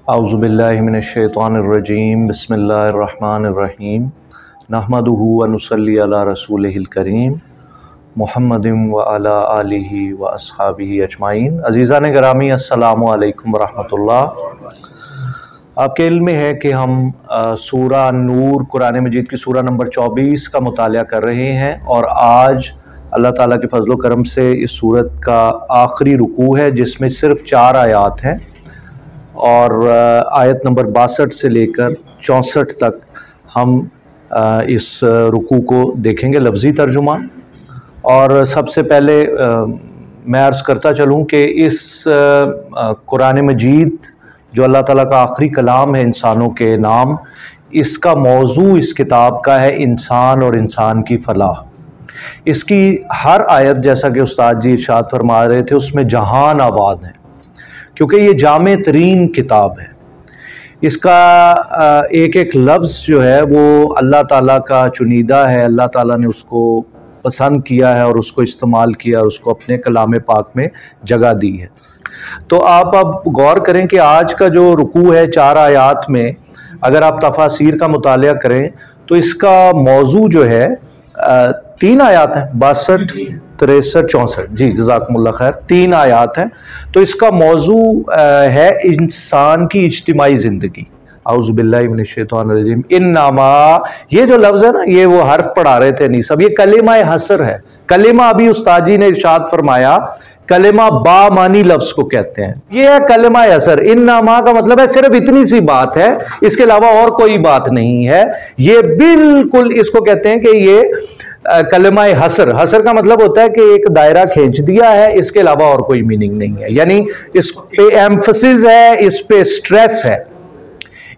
औज़ुबिल्लाहि मिनश्शैतानिर्रजीम बिस्मिल्लाहिर्रहमानिर्रहीम नहमदुहु व नुसल्ली अला रसूलिहिल करीम मुहम्मदिन व अला आलिहि व अस्हाबिहि अजमाइन। अज़ीज़ान गिरामी अस्सलामु अलैकुम व रहमतुल्लाह। आपके इल्म में है कि हम सूरा नूर कुरान मजीद की सूरा नंबर 24 का मुतालिया कर रहे हैं और आज अल्लाह ताला के फजल व करम से इस सूरत का आखिरी रुकू है जिसमें सिर्फ 4 आयात हैं और आयत नंबर 62 से लेकर 64 तक हम इस रुकू को देखेंगे लफ्ज़ी तर्जुमा। और सबसे पहले मैं अर्ज़ करता चलूँ कि इस कुरान मजीद जो अल्लाह ताला का आखिरी कलाम है इंसानों के नाम, इसका मौजू इस किताब का है इंसान और इंसान की फलाह। इसकी हर आयत, जैसा कि उस्ताद जी इरशाद फरमा रहे थे, उसमें जहान आबाद है क्योंकि ये जामे तरीन किताब है। इसका एक एक लफ्ज़ जो है वो अल्लाह ताला का चुनीदा है, अल्लाह ताला ने उसको पसंद किया है और उसको इस्तेमाल किया और उसको अपने कलाम पाक में जगह दी है। तो आप अब गौर करें कि आज का जो रुकू है 4 आयात में, अगर आप तफासीर का मुतालिया करें तो इसका मौजू जो है 3 आयात हैं, 62, 63, 64। जी जज़ाकुमुल्लाह खैर, 3 आयात हैं। तो इसका मौजू है इंसान की इज्तिमाई ज़िंदगी। औज़ुबिल्लाहि मिनश्शैतानिर्रजीम। इन्नमा, ये जो लफ्ज़ है ना, ये वो हर्फ पढ़ा रहे थे नहीं सब, ये कलिमा हसर है। कलिमा, अभी उस्ताद जी ने इरशाद फरमाया, कलिमा बामानी लफ्ज़ को कहते हैं। ये है कलिमा हसर। इन्नमा का मतलब है सिर्फ इतनी सी बात है, इसके अलावा और कोई बात नहीं है। ये बिल्कुल इसको कहते हैं कि ये कलिमा हसर। हसर का मतलब होता है कि एक दायरा खींच दिया है, इसके अलावा और कोई मीनिंग नहीं है, यानी इस पे एम्फसिस है, इस पे स्ट्रेस है।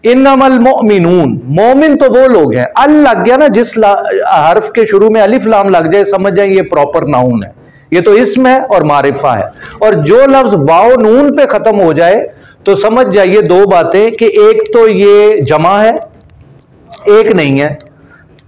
इन्नमल मोमिनून, मोमिन तो वो लोग हैं। अल लग गया ना, जिस हर्फ के शुरू में अलिफ लाम लग जाए समझ जाए ये प्रॉपर नाउन है, ये तो इस्म है और मारिफा है। और जो लफ्ज वाव नून पे खत्म हो जाए तो समझ जाइए 2 बातें कि एक तो ये जमा है, एक नहीं है,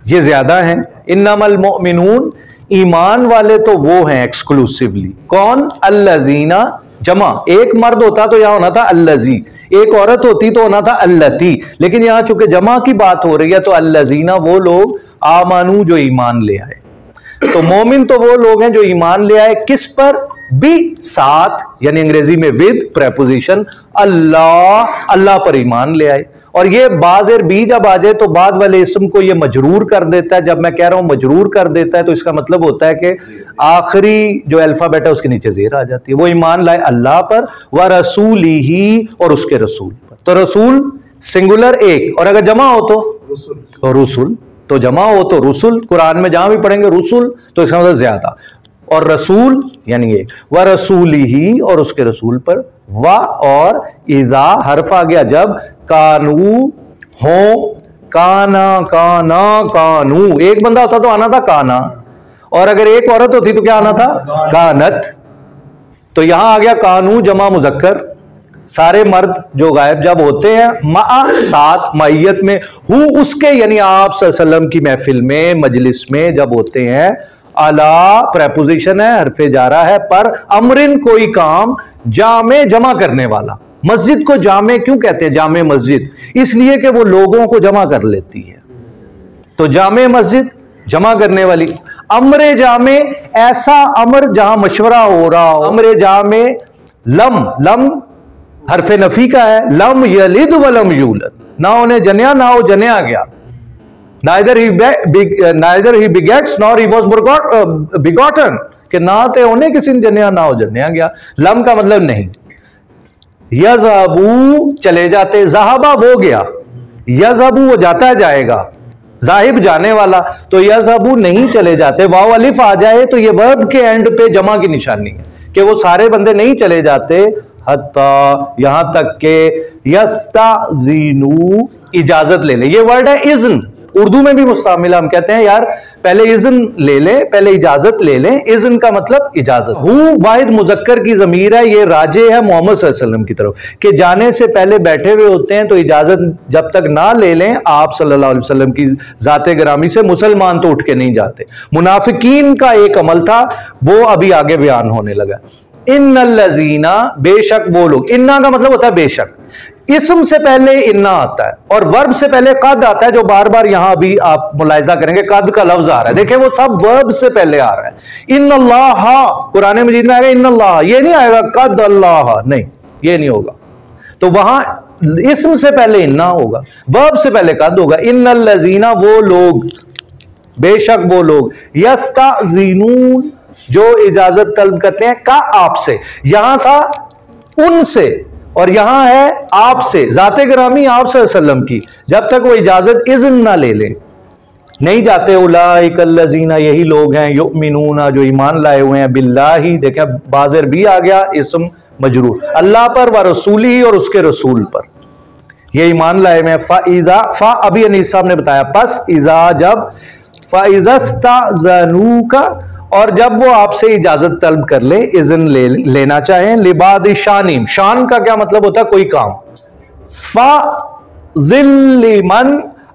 ये ज्यादा है। इन्नमल मोमिनून, ईमान वाले तो वो हैं एक्सक्लूसिवली। कौन? अल्लज़ीना, जमा। एक मर्द होता तो यहां होना था अल्लज़ी, एक औरत होती तो होना था अल्लती, लेकिन यहां चूंकि जमा की बात हो रही है तो अल्लज़ीना वो लोग, आमानू जो ईमान ले आए। तो मोमिन तो वो लोग हैं जो ईमान ले आए, किस पर? बी, साथ, यानी अंग्रेजी में विद प्रेपोजिशन, अल्लाह, अल्लाह पर ईमान ले आए। और ये बाज़ेर बी जब आ जाए तो बाद वाले इस्म को ये मजरूर कर देता है। जब मैं कह रहा हूं मजरूर कर देता है तो इसका मतलब होता है कि आखिरी जो अल्फाबेट है उसके नीचे ज़ेर आ जाती है। वो ईमान लाए अल्लाह पर, व रसूलिही, और उसके रसूल पर। तो रसूल सिंगुलर एक, और अगर जमा हो तो रुसुल, तो जमा हो तो रुसुल। कुरान में जहां भी पढ़ेंगे रुसुल तो इसका मतलब ज्यादा, और रसूल यानी एक। व रसूलिही, और उसके रसूल पर। व और इज़ा हर्फ आ गया जब, कानू हो, काना काना कानू। एक बंदा होता तो आना था काना, और अगर एक औरत होती तो क्या आना था? कानत। तो यहां आ गया कानू जमा मुजक्कर। सारे मर्द जो गायब जब होते हैं, मा साथ, माइयत में, हु उसके, यानी आप सल्लल्लाहु अलैहि वसल्लम की महफिल में, मजलिस में जब होते हैं। अला प्रेपोजिशन है, हरफे जारा है, पर अमरिन कोई काम, जामे जमा करने वाला। मस्जिद को जामे क्यों कहते हैं? जामे मस्जिद इसलिए कि वो लोगों को जमा कर लेती है, तो जामे मस्जिद जमा करने वाली। अमरे जामे, ऐसा अमर जहां मशवरा हो रहा हो। अमरे जामे, लम, लम हरफे नफी का है, लम यलिद वलम यूलद, ना उन्हें जन्या ना वो जन्या गया। Neither he begets nor he was begotten, कि ना तो उन्हें किसी ने जन्या ना हो जन्या गया। लम का मतलब नहीं। यज़हबू चले जाते, ज़हाबा वो गया, यज़हबू वो जाता है जाएगा, ज़ाहिब जाने वाला, तो यज़हबू नहीं चले जाते। वाव अलिफ आ जाए तो ये वर्ब के एंड पे जमा की निशानी है कि वो सारे बंदे नहीं चले जाते। हत्ता, यहां तक के यस्ताज़ीनू, इजाजत ले ले। ये वर्ड है इज़्न, उर्दू में भी मुस्तामिल। हम कहते हैं यार पहले इज़्न ले ले, पहले इजाजत ले लें। इज़्न का मतलब इजाजत। हु वाहिद मुजक्कर की ज़मीर है, ये राजे है मोहम्मद सल्लल्लाहु अलैहि वसल्लम की तरफ कि जाने से पहले बैठे हुए होते हैं, तो इजाजत जब तक ना ले लें आप सल्लल्लाहु अलैहि वसल्लम की जाते गिरामी से, मुसलमान तो उठ के नहीं जाते। मुनाफिकीन का एक अमल था, वो अभी आगे बयान होने लगा। इन्नल्लज़ीना, बेशक वो लोग। इन्ना का मतलब होता है बेशक। इस्म से पहले इन्ना आता है और वर्ब से पहले कद आता है, जो बार बार यहां भी आप मुलाहिजा करेंगे कद का लफ्ज आ रहा है। देखिए वो सब वर्ब से पहले आ रहा है। इन्नल्लाह, कुरान मजीद में आएगा इन्नल्लाह, ये नहीं आएगा कद अल्लाह, नहीं ये नहीं होगा। तो वहां इस्म से पहले इन्ना होगा, वर्ब से पहले कद होगा। इन्नल्लज़ीना, वो लोग, बेशक वो लोग, यस्ताज़ीनून, जो इजाजत तलब करते हैं, का आपसे, यहां था उनसे और यहां है आपसे, जाते गिरामी आप सल्लम की, जब तक वो इजाजत इज़्न ना ले ले नहीं जाते। उलाइकल्लज़ीना, यही लोग हैं, युमिनूना, जो ईमान लाए हुए हैं, बिल्लाही, देखें बाज़र भी आ गया, इस्म मजरूर, अल्लाह पर, व रसूली, और उसके रसूल पर, ये ईमान लाए हुए हैं। फ़इज़ा, फ़ा अभी अनीस साहब ने बताया, पस इज़ा, जब, फ़इज़स्ताज़नूका, और जब वो आपसे इजाजत तलब कर ले, इज़्न लेना चाहें, लिबाद शानीम, शान का क्या मतलब होता है, कोई काम। फ़ज़िल्लिमन,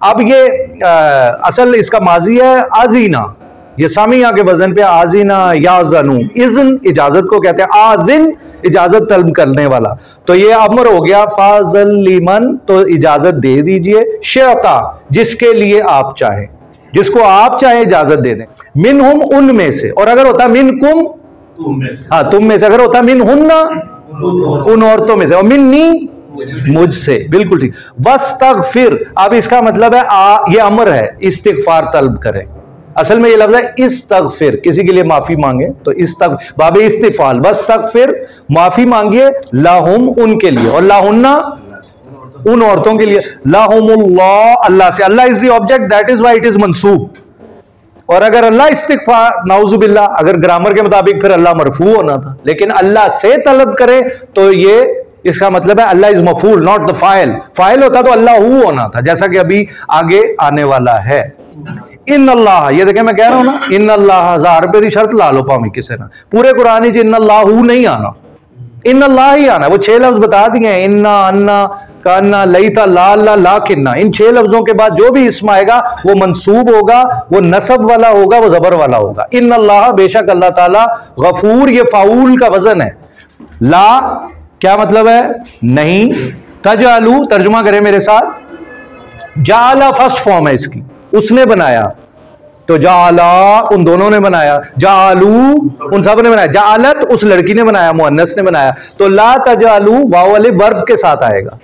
अब ये असल इसका माजी है आजीना, ये सामिया के वजन पे आजीना या ज़नू, इज़्न इजाजत को कहते हैं, आजिन इजाजत तलब करने वाला, तो ये अमर हो गया। फ़ज़िल्लिमन, तो इजाजत दे दीजिए, शेता, जिसके लिए आप चाहें, जिसको आप चाहे इजाजत दे दें, मिनहुम, उनमें से, और अगर होता मिनकुम, हाँ तुम में से, अगर होता मिनहुन्ना, उन औरतों में से, और मिन्नी, मुझसे, बिल्कुल ठीक। वस्तगफिर, अब इसका मतलब है ये अमर है, इस्तिगफार तलब करें। असल में ये लफ्ज़ है इस्तगफिर, किसी के लिए माफी मांगे तो बाबे इस्तिफाल, वस्तगफिर, माफी मांगिए, लाहुम, उनके लिए, और लाहुन्ना, उन औरतों के लिए, लाहुमुल्लाह, अल्लाह से, Allah is the object, that is why it is मंसूब। और अगर अल्लाह इस्तिगफार, नाउजुबिल्लाह, अगर ग्रामर के मुताबिक फिर अल्लाह मरफू होना था, लेकिन अल्लाह से तलब करे तो ये इसका मतलब है अल्लाह इज मफूल, नॉट द फाइल। फाइल होता तो अल्लाह हु होना था, जैसा कि अभी आगे आने वाला है। इन्नल्लाह, ये देखें मैं कह रहा हूं ना, इन्नल्लाह, 1000 रुपए की शर्त ला लो पावी किसी ना, पूरे कुरान ही इन्नल्लाहु नहीं आना, इन्नल्लाह ही आना। वो 6 लफ्ज बता दिए हैं, इन्ना, अन्ना, कान्ना, लईता, ला, ला, लाकिन्ना, इन 6 लफ्जों के बाद जो भी इस्म आएगा वो मंसूब होगा, वो नसब वाला होगा, वो जबर वाला होगा। इन्नल्लाह, बेशक अल्लाह ताला, गफूर, ये फाउल का वजन है। ला क्या मतलब है, नहीं। तजालू, तर्जुमा करें मेरे साथ, जाला फर्स्ट फॉर्म है इसकी, उसने बनाया, तो जाला उन दोनों ने बनाया, जालू उन सब ने बनाया, जालत उस लड़की ने बनाया, मुअन्नस ने बनाया। तो ला तजालू वाव वाले वर्ब के साथ आएगा,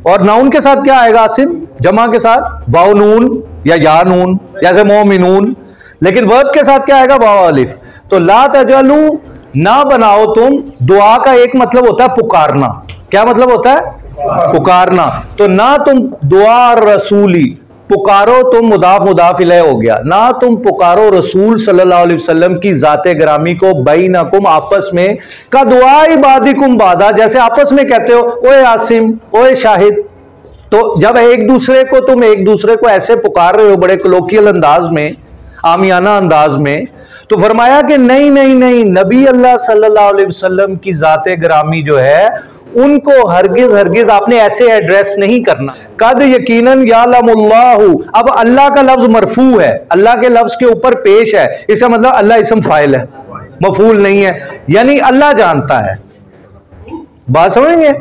और नाउन के साथ क्या आएगा आसिम, जमा के साथ वाव नून या नून, जैसे मोमिनून, लेकिन वर्ब के साथ क्या आएगा, वाव अलिफ। तो ला तजालू, ना बनाओ तुम, दुआ का एक मतलब होता है पुकारना, क्या मतलब होता है, पुकारना, तो ना तुम दुआ रसूली, पुकारो तुम, मुदाफ मुदाफ इलैह हो गया, ना तुम पुकारो रसूल सल्लल्लाहु अलैहि वसल्लम की जाते ग्रामी को, बैनकुम, आपस में, का दुआ बादिकुम बादा, जैसे आपस में कहते हो ओए आसिम, ओए शाहिद। तो जब एक दूसरे को तुम एक दूसरे को ऐसे पुकार रहे हो बड़े कलोकियल अंदाज में, आमियाना अंदाज में, तो फरमाया कि नहीं नहीं नहीं, नबी अल्लाह सल्लल्लाहु अलैहि वसल्लम की जाते ग्रामी जो है उनको हरगिज हरगिज आपने ऐसे एड्रेस नहीं करना। कद यकीनन यालमुल्लाहु, अब अल्लाह का लफ्ज मरफू है, अल्लाह के लफ्ज के ऊपर पेश है, इसका मतलब अल्लाह इसम फाइल है, मफूल नहीं है, यानी अल्लाह जानता है। बात समझेंगे,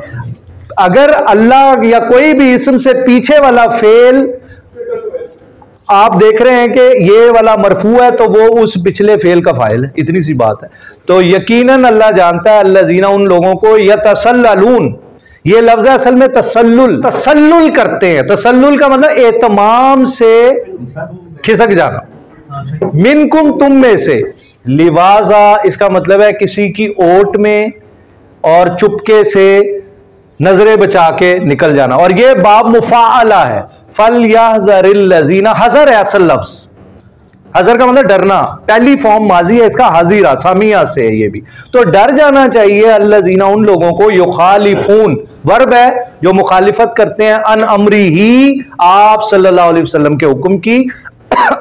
अगर अल्लाह या कोई भी इसम से पीछे वाला फेल आप देख रहे हैं कि ये वाला मरफू है, तो वो उस पिछले फेल का फाइल है, इतनी सी बात है। तो यकीनन अल्लाह जानता है, अल्लाज़ीना, उन लोगों को, यतसल्ललून, ये लफ्ज है असल में तसल्लुल, तसल्लुल करते हैं। तसल्लुल का मतलब एहतमाम से खिसक जाना, मिनकुम, तुम में से, लिवाजा, इसका मतलब है किसी की ओट में और चुपके से नजरें बचा के निकल जाना, और ये बाब मुफाअला है। फल यहज़रिल्लज़ीना, हज़र है असल लफ्ज, हज़र का मतलब डरना, पहली फॉर्म माजी है इसका, हाजिरा, सामिया से है ये भी, तो डर जाना चाहिए अल्लज़ीना, उन लोगों को, युखालिफून वर्ब है जो मुखालिफत करते हैं, अन अमरी ही, आप सल्लल्लाहु अलैहि वसल्लम के हुक्म की,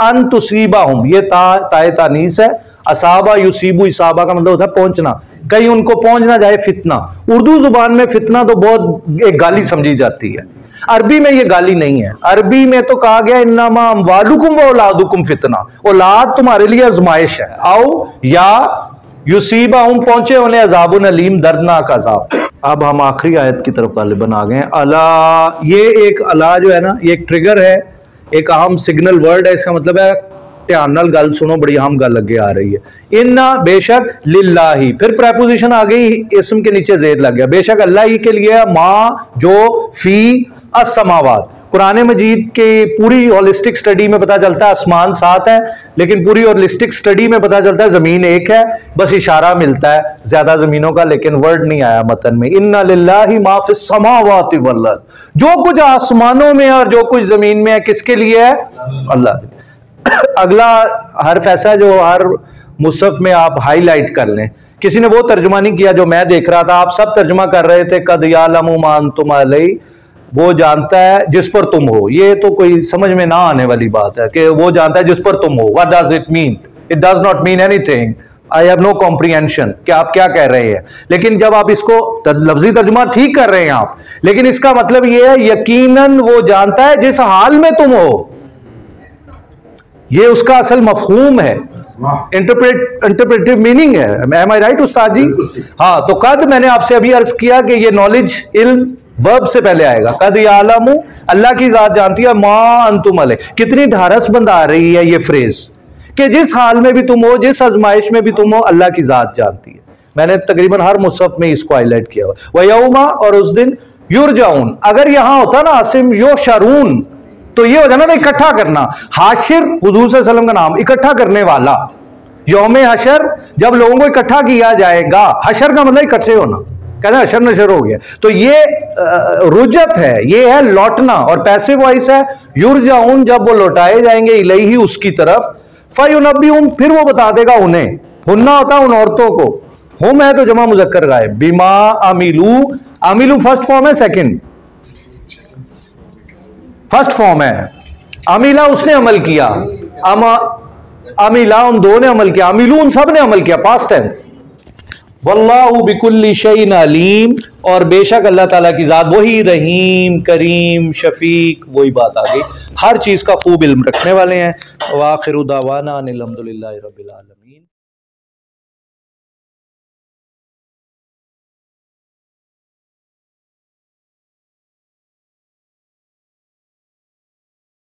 अन तुसीबाहुम, ये ताए तानीस है, असाबा युसीबु, इसाबा का मतलब होता है पहुंचना, कहीं उनको पहुंच ना जाए फितना। उर्दू जुबान में फितना तो बहुत एक गाली समझी जाती है, अरबी में ये गाली नहीं है। अरबी में तो कहा गया इन्नमा अम्वालुकुम व औलादुकुम फितना, औलाद तुम्हारे लिए आजमाइश है, आओ या युसीबा हम पहुंचे उन्हें अजाबुन अलीम, दर्दनाक अजाब। अब हम आखिरी आयत की तरफ गालिबन आ गए। अला, ये एक अला जो है ना, ये एक ट्रिगर है, एक अहम सिग्नल वर्ड है। इसका मतलब है ध्यान नाल गल सुनो, बड़ी अहम गल अगे आ रही है। इन्ना, बेशक, लिल्लाही, फिर प्रेपोजिशन आ गई, इसम के नीचे जेर लग गया। बेशक अल्लाह ही के लिए, माँ जो फी अस्समावात। कुरान मजीद के पूरी होलिस्टिक स्टडी में पता चलता है आसमान 7 है, लेकिन पूरी होलिस्टिक स्टडी में पता चलता है जमीन 1 है। बस इशारा मिलता है ज्यादा जमीनों का, लेकिन वर्ड नहीं आया मतन में। इन्ना लिल्लाही मा फिस समावाति वल अर्द, जो कुछ आसमानों में और जो कुछ जमीन में है किसके लिए है? अल्लाह। अगला हर्फ ऐसा जो हर मुसहफ में आप हाईलाइट कर लें। किसी ने वो तर्जुमा नहीं किया जो मैं देख रहा था, आप सब तर्जुमा कर रहे थे, कद यालमु मा अंतुम अलैहि, वो जानता है जिस पर तुम हो। ये तो कोई समझ में ना आने वाली बात है कि वो जानता है जिस पर तुम हो। What does it mean? It does not mean anything. I have no comprehension कि आप क्या कह रहे हैं। लेकिन जब आप इसको लफ्जी तर्जुमा ठीक कर रहे हैं आप, लेकिन इसका मतलब ये है यकीनन वो जानता है जिस हाल में तुम हो। ये उसका असल मफहूम है, इंटरप्रेटिव मीनिंग है। एम आई राइट उस्ताद जी? हाँ, तो कद मैंने आपसे अभी अर्ज किया कि ये नॉलेज, इल्म वर्ब से पहले आएगा। कद यालमु, अल्लाह की जात जानती है, मा अंतुम अलैहि। कितनी ढारस बंद आ रही है ये फ्रेज कि जिस हाल में भी तुम हो, जिस आजमाइश में भी तुम हो, अल्लाह की जात जानती है। मैंने तकरीबन हर मुसहफ में इसको हाईलाइट किया हुआ। व यौमा, और उस दिन, युरजाउन, अगर यहां होता ना आसिम यो शरून, तो ये हो जाना ना इकट्ठा करना। हाशिर हुजूर सल्लल्लाहु अलैहि वसल्लम का नाम, इकट्ठा करने वाला। यौमे हशर, जब लोगों को इकट्ठा किया जाएगा। हशर का मतलब इकट्ठे होना, कहते हैं हशर नशर हो गया। तो ये रुजत है, ये है लौटना, और पैसिव वॉइस है युरजाउन, जब वो लौटाए जाएंगे इलैहि, उसकी तरफ। फयुनब्बिहुम, फिर वो बता देगा उन्हें। हुन्ना होता उन औरतों को, हुम है तो जमा मुजक्कर गायब। बिमा अमिलू, अमिलू फर्स्ट फॉर्म है, सेकंड फर्स्ट फॉर्म है। अमिला उसने अमल किया, अमिला उन दो ने अमल किया, अमिलू उन सब ने अमल किया, पास्ट टेंस। वल्लाहु बिकुल्लि शैइन अलीम, और बेशक अल्लाह ताला की जात वही रहीम, करीम, शफीक, वही बात आ गई, हर चीज का खूब इल्म रखने वाले हैं। व आखिरु दावाना अनिल हम्दुलिल्लाहि रब्बिल आलमीन।